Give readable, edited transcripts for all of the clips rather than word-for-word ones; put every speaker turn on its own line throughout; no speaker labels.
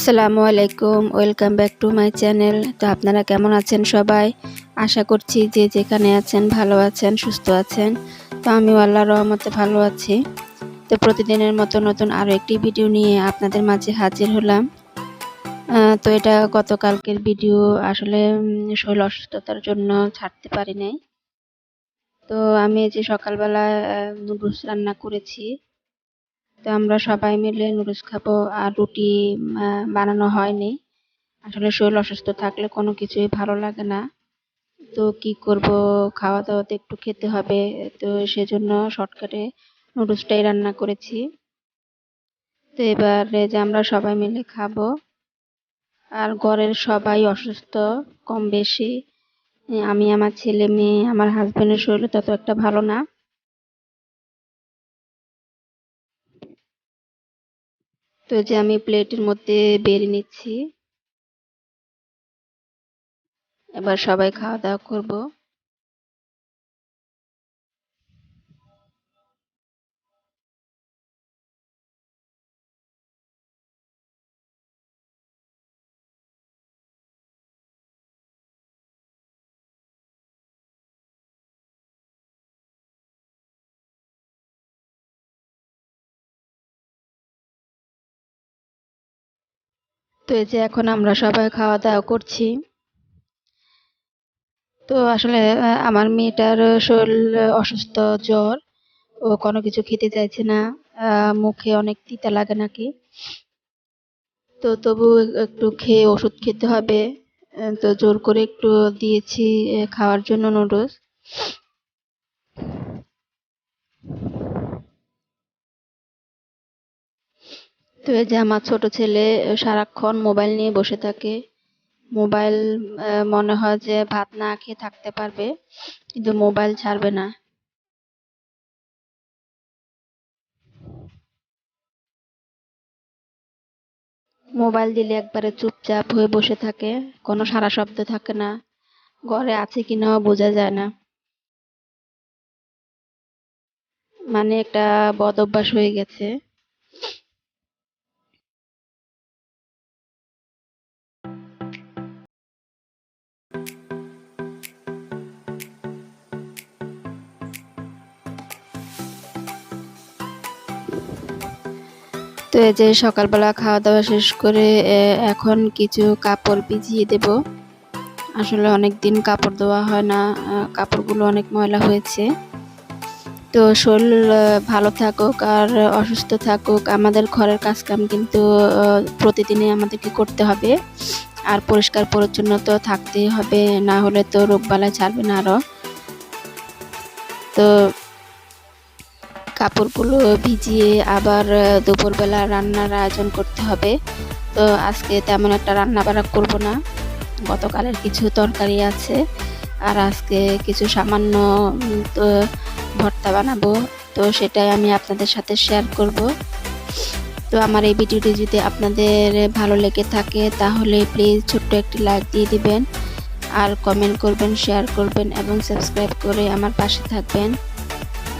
আসসালামু আলাইকুম, welcome back to my channel. তো আপনারা কেমন আছেন সবাই? আশা করছি যে যেখানে আছেন ভালো আছেন, সুস্থ আছেন। তো আমিও আল্লাহর রহমতে ভালো আছি। তো প্রতিদিনের মতো নতুন আরও একটি ভিডিও নিয়ে আপনাদের মাঝে হাজির হলাম। তো এটা গতকালকের ভিডিও, আসলে শরীর অসুস্থতার জন্য ছাড়তে পারি নাই। তো আমি যে সকালবেলা নুডলস রান্না করেছি। তো আমরা সবাই মিলে নুডলস খাবো, আর রুটি বানানো হয়নি। আসলে শরীর অসুস্থ থাকলে কোনো কিছুই ভালো লাগে না। তো কি করব, খাওয়া দাওয়া তো একটু খেতে হবে। তো সেজন্য শর্টকাটে নুডলসটাই রান্না করেছি। তো এবারে যে আমরা সবাই মিলে খাবো, আর ঘরের সবাই অসুস্থ কম বেশি। আমি, আমার ছেলে মেয়ে, আমার হাজবেন্ডের শরীর তত একটা ভালো না। তো যে আমি প্লেটের মধ্যে বেড়ে নিচ্ছি, এবার সবাই খাওয়া দাওয়া করবো। তো এই যে এখন আমরা সবাই খাওয়া দাওয়া করছি। তো আসলে আমার মেয়েটার শরীর অসুস্থ, জ্বর। ও কোনো কিছু খেতে চাইছে না। মুখে অনেক তিতা লাগে নাকি। তো তবু একটু খেয়ে ওষুধ খেতে হবে। তো জোর করে একটু দিয়েছি খাওয়ার জন্য নুডলস। তো এই যে আমার ছোট ছেলে সারাক্ষণ মোবাইল নিয়ে বসে থাকে। মোবাইল, মনে হয় যে ভাত না খেয়ে থাকতে পারবে, কিন্তু মোবাইল ছাড়বে না। মোবাইল দিলে একবারে চুপচাপ হয়ে বসে থাকে, কোনো সাড়া শব্দ থাকে না। ঘরে আছে কিনাও বোঝা যায় না। মানে একটা বদ অভ্যাস হয়ে গেছে। তো এই যে সকালবেলা খাওয়া দাওয়া শেষ করে এখন কিছু কাপড় ভিজিয়ে দেব। আসলে অনেক দিন কাপড় ধোয়া হয় না, কাপড়গুলো অনেক ময়লা হয়েছে। তো শরীর ভালো থাকুক আর অসুস্থ থাকুক, আমাদের ঘরের কাজকাম কিন্তু প্রতিদিনই আমাদেরকে করতে হবে। আর পরিষ্কার পরিচ্ছন্ন তো থাকতেই হবে, না হলে তো রোগবালাই ছাড়বে না আরও। তো কাপড়গুলো ভিজিয়ে আবার দুপুরবেলা রান্নার আয়োজন করতে হবে। তো আজকে তেমন একটা রান্না বান্না করবো না, গতকালের কিছু তরকারি আছে। আর আজকে কিছু সামান্য তো ভর্তা বানাবো। তো সেটাই আমি আপনাদের সাথে শেয়ার করব। তো আমার এই ভিডিওটি যদি আপনাদের ভালো লেগে থাকে তাহলে প্লিজ ছোট্ট একটি লাইক দিয়ে দিবেন, আর কমেন্ট করবেন, শেয়ার করবেন এবং সাবস্ক্রাইব করে আমার পাশে থাকবেন।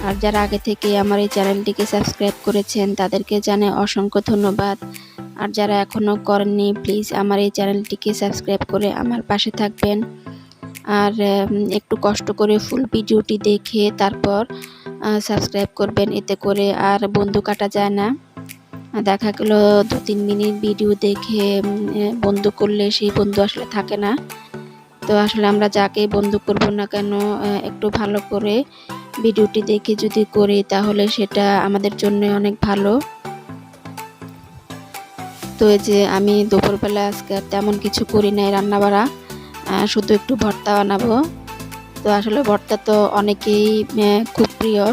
আর যারা আগে থেকে আমার এই চ্যানেলটিকে সাবস্ক্রাইব করেছেন তাদেরকে জানাই অসংখ্য ধন্যবাদ। আর যারা এখনও করেননি প্লিজ আমার এই চ্যানেলটিকে সাবস্ক্রাইব করে আমার পাশে থাকবেন। আর একটু কষ্ট করে ফুল ভিডিওটি দেখে তারপর সাবস্ক্রাইব করবেন, এতে করে আর বন্ধু কাটা যায় না। দেখা গেল 2-3 মিনিট ভিডিও দেখে বন্ধু করলে সেই বন্ধু আসলে থাকে না। তো আসলে আমরা যাকে বন্ধু করব না কেন, একটু ভালো করে ভিডিওটি দেখে যদি করি তাহলে সেটা আমাদের জন্য অনেক ভালো। তো এই যে আমি দুপুরবেলা আজকে তেমন কিছু করি নাই রান্নাবাড়া, শুধু একটু ভর্তা বানাবো। তো আসলে ভর্তা তো অনেকেই খুব প্রিয়।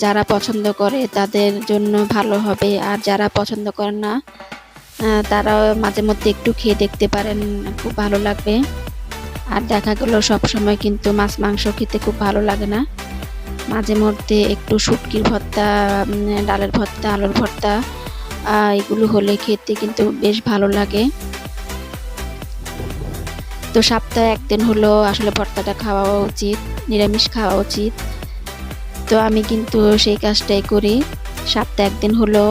যারা পছন্দ করে তাদের জন্য ভালো হবে, আর যারা পছন্দ করে না তারা মাঝে মধ্যে একটু খেয়ে দেখতে পারেন, খুব ভালো লাগবে। আর দেখা গেল সব সময় কিন্তু মাছ মাংস খেতে খুব ভালো লাগে না, মাঝে মধ্যে একটু শুটকির ভর্তা, ডালের ভর্তা, আলুর ভর্তা, এগুলো হলে খেতে কিন্তু বেশ ভালো লাগে। তো সপ্তাহে একদিন হলো আসলে ভর্তাটা খাওয়া উচিত, নিরামিষ খাওয়া উচিত। তো আমি কিন্তু সেই কাজটাই করি, সপ্তাহে একদিন হলো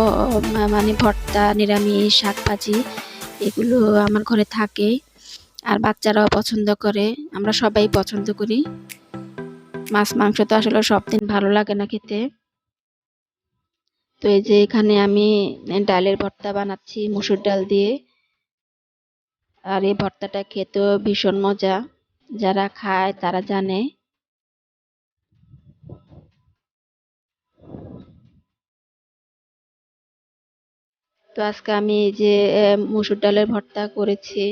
মানে ভর্তা, নিরামিষ, শাক ভাজি এগুলো আমার ঘরে থাকে, আর বাচ্চারাও পছন্দ করে, আমরা সবাই পছন্দ করি। মাছ মাংস তো আসলে সব দিন ভালো লাগে না খেতে। তো এই যে এখানে আমি ডালের ভর্তা বানাচ্ছি মসুর ডাল দিয়ে, আর এই ভর্তাটা খেতেও ভীষণ মজা, যারা খায় তারা জানে। তো আজকে আমি এই যে মসুর ডালের ভর্তা করেছি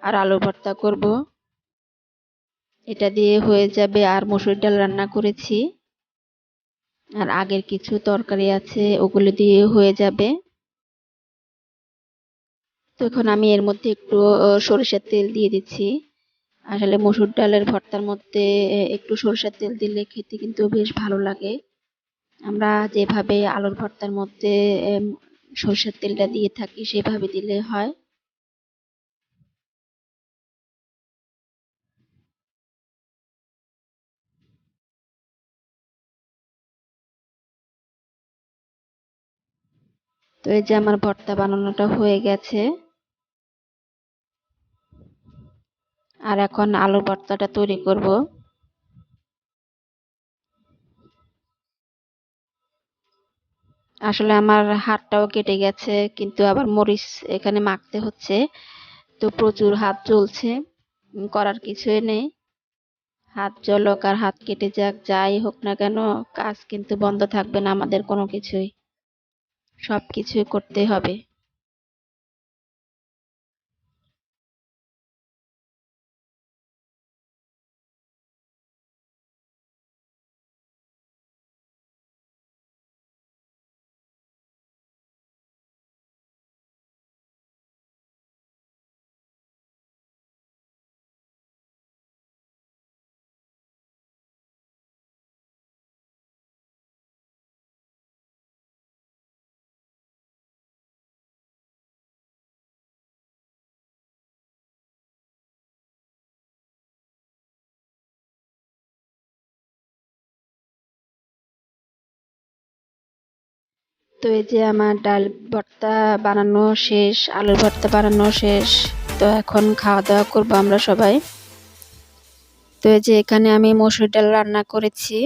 আর আলুর ভর্তা করব, এটা দিয়ে হয়ে যাবে। আর মসুর ডাল রান্না করেছি, আর আগের কিছু তরকারি আছে ওগুলো দিয়ে হয়ে যাবে। তো এখন আমি এর মধ্যে একটু সরিষার তেল দিয়ে দিচ্ছি। আসলে মসুর ডালের ভর্তার মধ্যে একটু সরিষার তেল দিলে খেতে কিন্তু বেশ ভালো লাগে। আমরা যেভাবে আলুর ভর্তার মধ্যে সরিষার তেলটা দিয়ে থাকি সেভাবে দিলে হয়। তো এই যে আমার ভর্তা বানানোটা হয়ে গেছে, আর এখন আলুর ভর্তাটা তৈরি করব। আসলে আমার হাতটাও কেটে গেছে, কিন্তু আবার মরিচ এখানে মাখতে হচ্ছে, তো প্রচুর হাত জ্বলছে। করার কিছুই নেই, হাত জ্বলক আর হাত কেটে যাক, যাই হোক না কেন কাজ কিন্তু বন্ধ থাকবে না আমাদের কোনো কিছুই, সব কিছুই করতে হবে। তো এই যে আমার ডাল ভর্তা বানানো শেষ, আলুর ভর্তা বানানো শেষ। তো এখন খাওয়া দাওয়া করবো আমরা সবাই। তো এই যে এখানে আমি মসুর ডাল রান্না করেছি।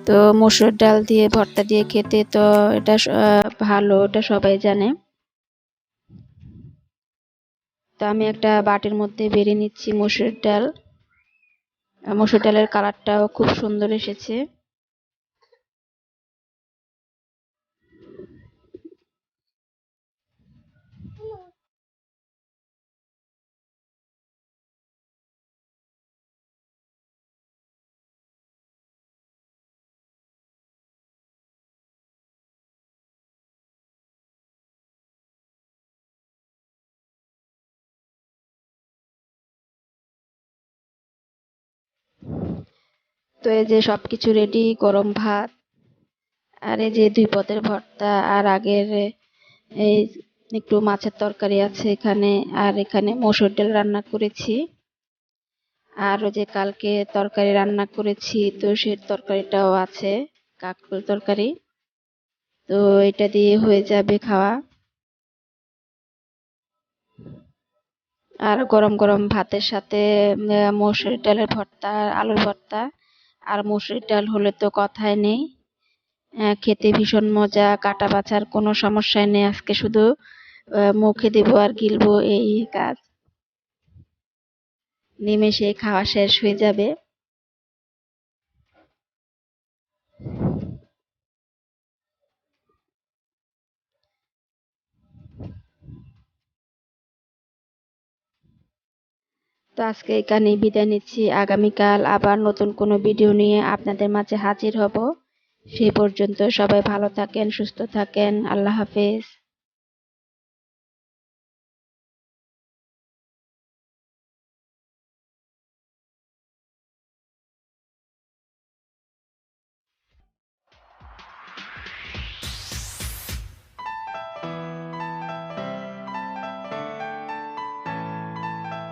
তো মসুর ডাল দিয়ে ভর্তা দিয়ে খেতে তো এটা ভালো, এটা সবাই জানে। তো আমি একটা বাটির মধ্যে বেড়ে নিচ্ছি মসুর ডাল। মসুর ডালের কালারটাও খুব সুন্দর এসেছে। তো এই যে সবকিছু রেডি, গরম ভাত, আর এই যে 2 পদের ভর্তা, আর আগের এই একটু মাছের তরকারি আছে এখানে, আর এখানে মসুর ডাল রান্না করেছি। আর ওই যে কালকে তরকারি রান্না করেছি, তো সেই তরকারিটাও আছে, কাঁকরোল তরকারি। তো এটা দিয়ে হয়ে যাবে খাওয়া। আর গরম গরম ভাতের সাথে মসুর ডালের ভর্তা আর আলুর ভর্তা, আর মসুর ডাল হলে তো কথাই নেই। খেতে ভীষণ মজা, কাটা বাছার কোনো সমস্যাই নেই, আজকে শুধু মুখে দেব আর গিলবো, এই কাজ। নিমেষে খাওয়া শেষ হয়ে যাবে। তো আজকে এখানেই বিদায় নিচ্ছি, আগামীকাল আবার নতুন কোনো ভিডিও নিয়ে আপনাদের মাঝে হাজির হব। সেই পর্যন্ত সবাই ভালো থাকেন, সুস্থ থাকেন, আল্লাহ হাফেজ।